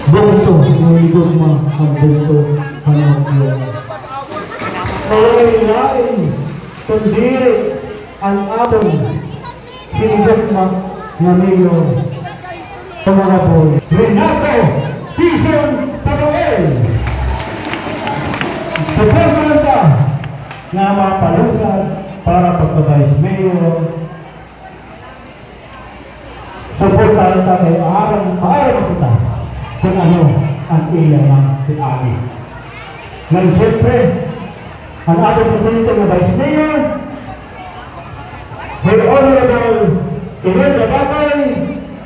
Bunto, nailigog mo ang bunto panagyan. Naway-lain, kundi ang atong hinigog mo na mayor. Honorable Renato Tizon Tagawel. Suportahan ka na mapalusan para pagka-vice mayor. Suportahan ka kay maaram kita kung ano ang iya na tiagi. Ngayon siyempre, ang ating presidente na vice mayor, Her Honorable Ilan Labakay,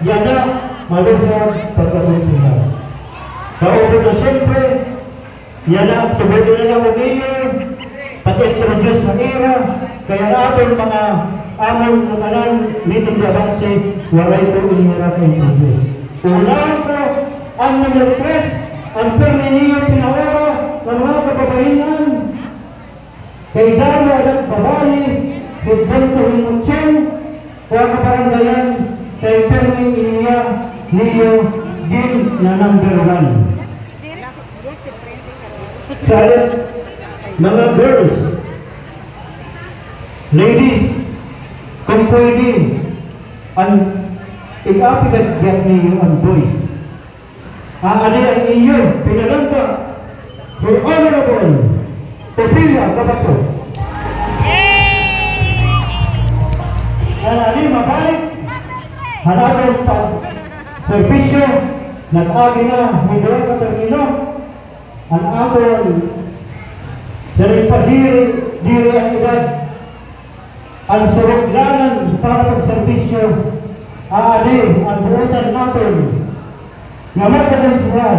yan na malusang pagkakunsihan. Kaupo na siyempre, yan na, tubuto na lang ang mayor, pati-introduce sa era, kaya natin mga amon na tanan, meeting dabansi, walay ko inihirap introduce. Unahan ko, ang number 3, ang Perminio Pinawara ng mga kababayan, kay Dama at babae, Hidbanto Hinutsyon, kaya kaparandayan, kay Perminio Neo Jim na number 1. Sa mga girls, ladies, kung pwede, ang ikapigat niyo ang boys. Aali ang iyo, pinalangga, Your Honorable Ophelia Gabatso. Aali mabalik, hanapin pag-servisyo, nag-agi na, hindi ka termino, ang aton diri ang edad, ang suruglanan para pag-servisyo, aali ang buutan natin nga magkakansihan,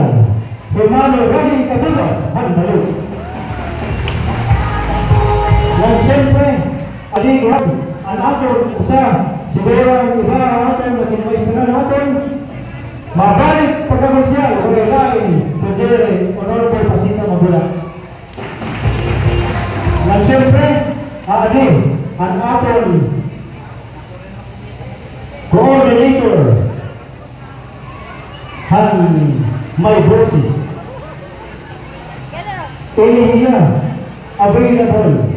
Himano Rani Kadugas, Handayo. Yan siyempre, alihan ang aton usa, siguro ang iba natin, makinmaistra natin, mabalik pagkakansihan, kaya lain, kundi Honorable Pasita Mabula. Yan siyempre, aali ang aton coordinator, han may boses. Ini niya available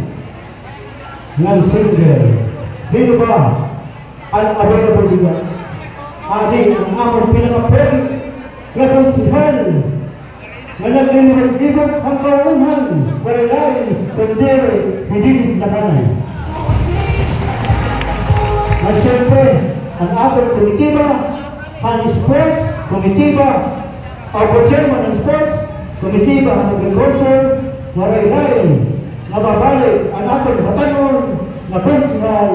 ng single. Sino ba ang available niya? Adi ang among pinaka-pwede nga konsihan nga naglilibot-libot ang kaunhan para lain kundi hindi nislakanan. At siyempre, ang atong komitiba, han sports, komitiba, ang chairman ng sports, komitiba ng agriculture, maray-lain, nababalik ang atong batanon na Principal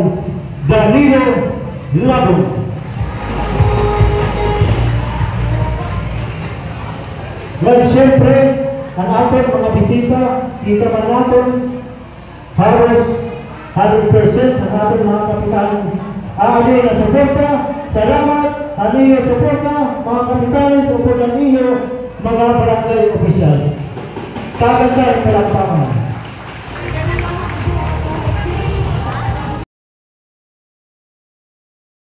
Danilo Lago. At siyempre, ang atong mga bisita, kita man natin, halos 100% ang atong mga kapitan. Aali na suporta, salamat, aniyo suporta, mga kapitalis, upod ng iyo, mga barangay officials. Tagantay palakpakan.